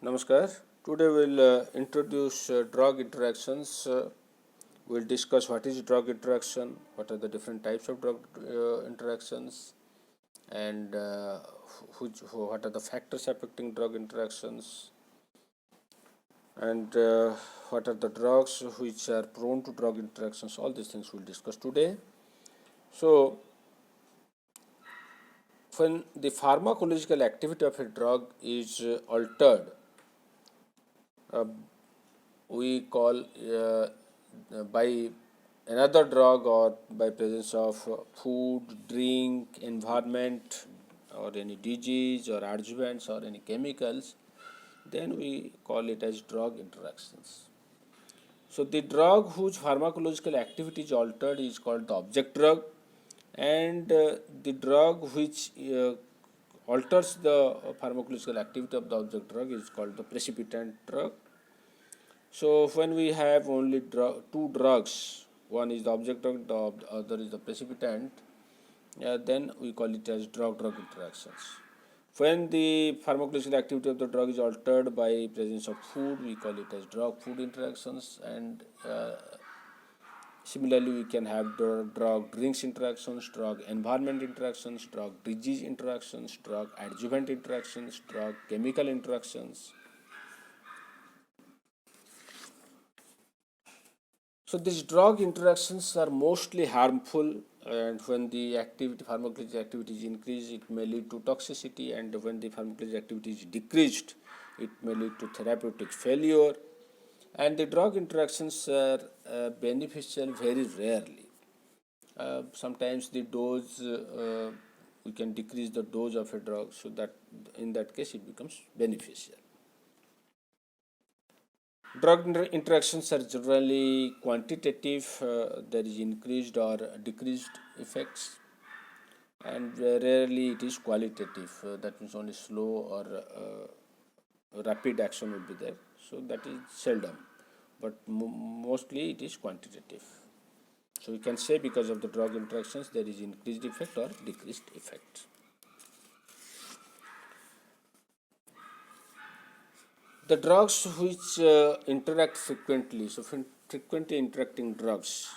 Namaskar. Today we'll introduce drug interactions. We'll discuss what is drug interaction, what are the different types of drug interactions, and what are the factors affecting drug interactions, and what are the drugs which are prone to drug interactions. All these things we'll discuss today. So, when the pharmacological activity of a drug is altered, uh, we call by another drug or by presence of food, drink, environment, or any disease or adjuvants or any chemicals, then we call it as drug interactions. So the drug whose pharmacological activity is altered is called the object drug, and the drug which alters the pharmacological activity of the object drug is called the precipitant drug. So when we have only two drugs, one is the object drug, the other is the precipitant, then we call it as drug-drug interactions. When the pharmacological activity of the drug is altered by presence of food, we call it as drug-food interactions, and similarly we can have drug-drinks interactions, drug-environment interactions, drug-disease interactions, drug-adjuvant interactions, drug-chemical interactions. So these drug interactions are mostly harmful, and when the pharmacological activity is increased, it may lead to toxicity, and when the pharmacological activity is decreased, it may lead to therapeutic failure. And the drug interactions are beneficial very rarely. Sometimes the dose, we can decrease the dose of a drug, so that in that case it becomes beneficial. Drug interactions are generally quantitative, there is increased or decreased effects, and rarely it is qualitative, that means only slow or rapid action will be there, so that is seldom, but mostly it is quantitative. So we can say because of the drug interactions there is increased effect or decreased effect. The drugs which interact frequently, so frequently interacting drugs.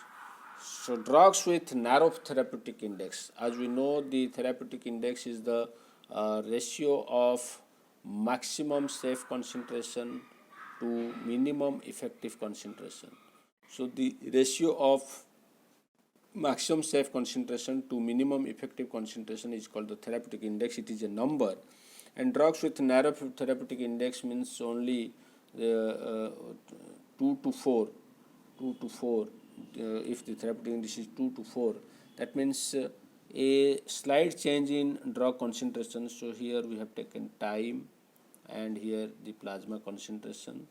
So drugs with narrow therapeutic index. As we know, the therapeutic index is the ratio of maximum safe concentration to minimum effective concentration. So the ratio of maximum safe concentration to minimum effective concentration is called the therapeutic index. It is a number, and drugs with narrow therapeutic index means only 2 to 4. If the therapeutic index is 2 to 4, that means a slight change in drug concentration. So here we have taken time, and here the plasma concentration,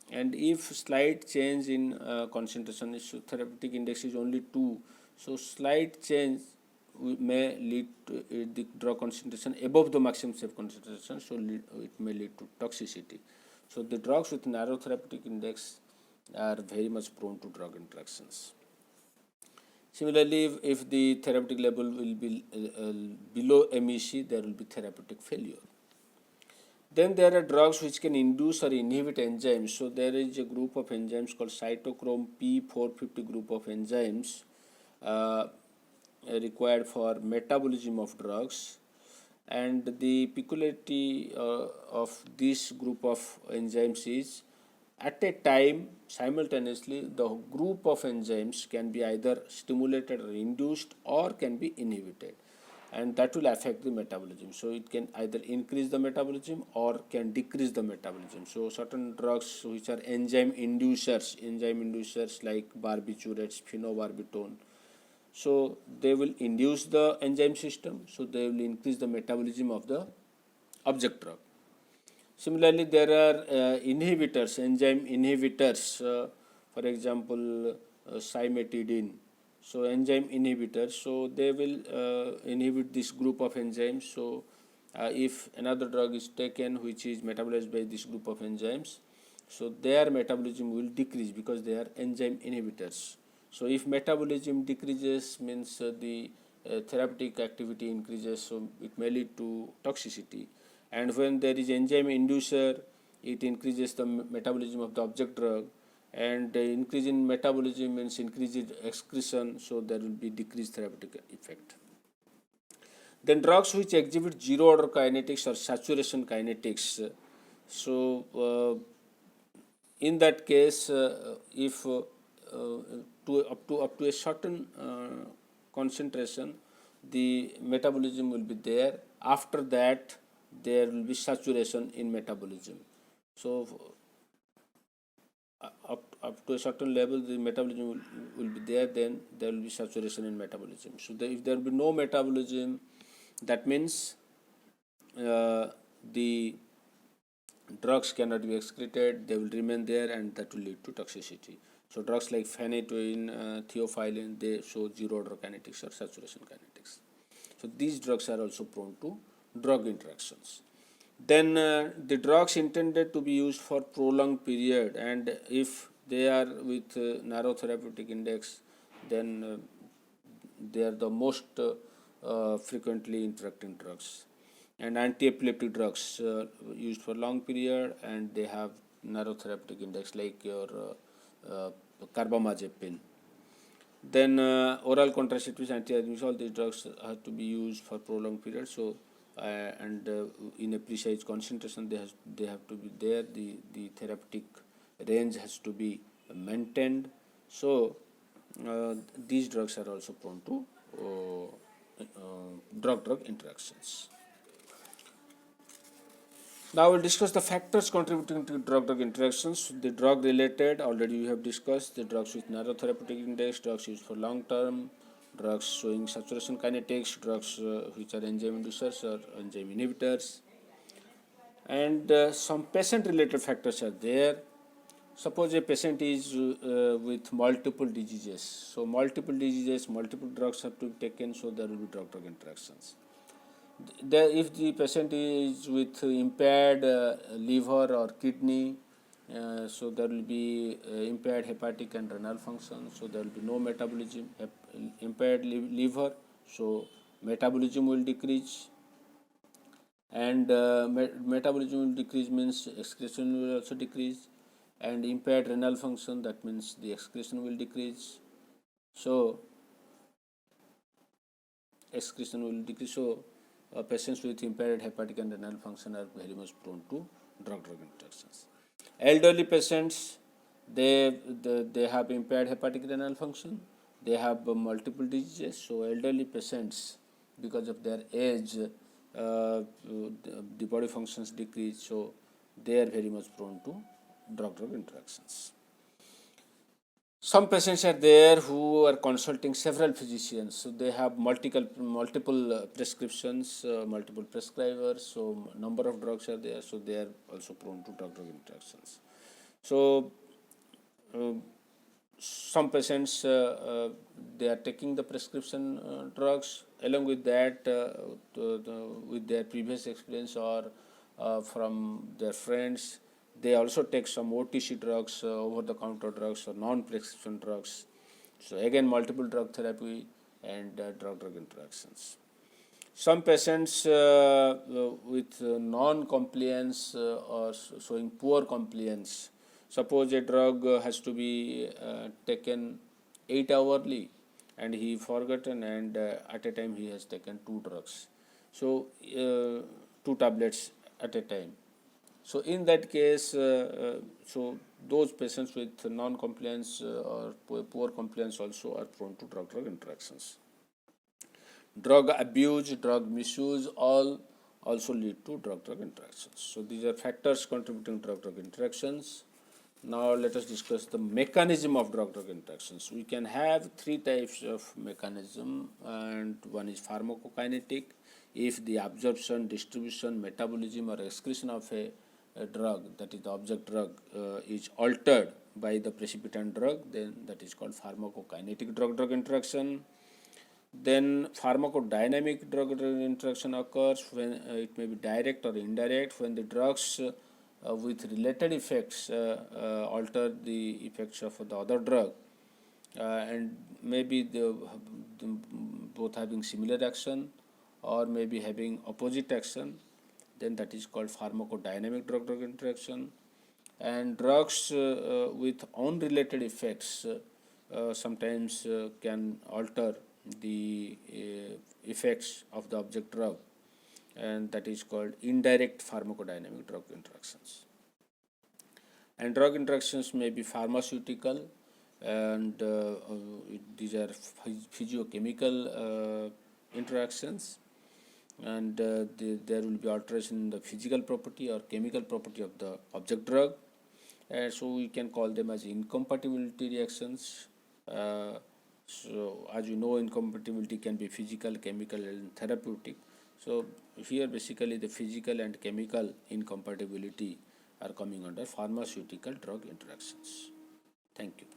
and if slight change in concentration is, so therapeutic index is only 2, so slight change may lead to the drug concentration above the maximum safe concentration, so it may lead to toxicity. So the drugs with narrow therapeutic index are very much prone to drug interactions. Similarly, if the therapeutic level will be below MEC, there will be therapeutic failure. Then there are drugs which can induce or inhibit enzymes. So there is a group of enzymes called cytochrome P450 group of enzymes required for metabolism of drugs, and the peculiarity of this group of enzymes is at a time simultaneously the group of enzymes can be either stimulated or induced or can be inhibited, and that will affect the metabolism. So it can either increase the metabolism or can decrease the metabolism. So certain drugs which are enzyme inducers like barbiturates, phenobarbital, so they will induce the enzyme system, so they will increase the metabolism of the object drug. Similarly, there are inhibitors, enzyme inhibitors, for example, cimetidine. So enzyme inhibitors, so they will inhibit this group of enzymes. So if another drug is taken which is metabolized by this group of enzymes, so their metabolism will decrease because they are enzyme inhibitors. So if metabolism decreases, means the therapeutic activity increases, so it may lead to toxicity. And when there is enzyme inducer, it increases the metabolism of the object drug, and increase in metabolism means increase in excretion, so there will be decreased therapeutic effect. Then drugs which exhibit zero order kinetics or saturation kinetics. In that case, if up to a certain concentration, the metabolism will be there. After that, there will be saturation in metabolism. So up to a certain level, the metabolism will be there. Then there will be saturation in metabolism. So if there will be no metabolism, that means the drugs cannot be excreted, they will remain there, and that will lead to toxicity. So drugs like phenytoin, theophylline, they show zero order kinetics or saturation kinetics. So these drugs are also prone to drug interactions. Then the drugs intended to be used for prolonged period, and if they are with narrow therapeutic index, then they are the most frequently interacting drugs. And anti-epileptic drugs used for long period, and they have narrow therapeutic index like your carbamazepine. Then oral contraceptives, antiarrhythmics, all these drugs have to be used for prolonged period. So and in a precise concentration, they have to be there. The therapeutic range has to be maintained. So these drugs are also prone to drug-drug interactions. Now we'll discuss the factors contributing to drug-drug interactions. The drug-related, already we have discussed, the drugs with narrow therapeutic index, drugs used for long-term, drugs showing saturation kinetics, drugs which are enzyme inducers or enzyme inhibitors. And some patient-related factors are there. Suppose a patient is with multiple diseases. So multiple diseases, multiple drugs have to be taken, so there will be drug-drug interactions. If the patient is with impaired liver or kidney, so there will be impaired hepatic and renal function, so there will be no metabolism. Impaired liver, so metabolism will decrease, and metabolism will decrease means excretion will also decrease, and impaired renal function, that means the excretion will decrease. So excretion will decrease. So patients with impaired hepatic and renal function are very much prone to drug-drug interactions. Elderly patients, they have impaired hepatic renal function, they have multiple diseases. So elderly patients, because of their age, the body functions decrease, so they are very much prone to drug-drug interactions. Some patients are there who are consulting several physicians, so they have multiple prescriptions, multiple prescribers, so number of drugs are there, so they are also prone to drug-drug interactions. So some patients they are taking the prescription drugs, along with that with their previous experience or from their friends, they also take some OTC drugs, over-the-counter drugs or non-prescription drugs. So again, multiple drug therapy and drug-drug interactions. Some patients with non-compliance or showing poor compliance. Suppose a drug has to be taken 8 hourly, and he forgotten, and at a time he has taken 2 drugs. So 2 tablets at a time. So in that case, so those patients with non-compliance or poor compliance also are prone to drug-drug interactions. Drug abuse, drug misuse, all also lead to drug-drug interactions. So these are factors contributing to drug-drug interactions. Now let us discuss the mechanism of drug-drug interactions. We can have 3 types of mechanism, and one is pharmacokinetic. If the absorption, distribution, metabolism or excretion of a drug, that is the object drug, is altered by the precipitant drug, then that is called pharmacokinetic drug-drug interaction. Then pharmacodynamic drug-drug interaction occurs when it may be direct or indirect, when the drugs with related effects alter the effects of the other drug, and maybe the both having similar action or maybe having opposite action. then that is called pharmacodynamic drug-drug interaction. And drugs with unrelated effects sometimes can alter the effects of the object drug, and that is called indirect pharmacodynamic drug interactions. And drug interactions may be pharmaceutical, and these are physiochemical interactions, and there will be alteration in the physical property or chemical property of the object drug, and so we can call them as incompatibility reactions. So as you know, incompatibility can be physical, chemical, and therapeutic. So here basically the physical and chemical incompatibility are coming under pharmaceutical drug interactions. Thank you.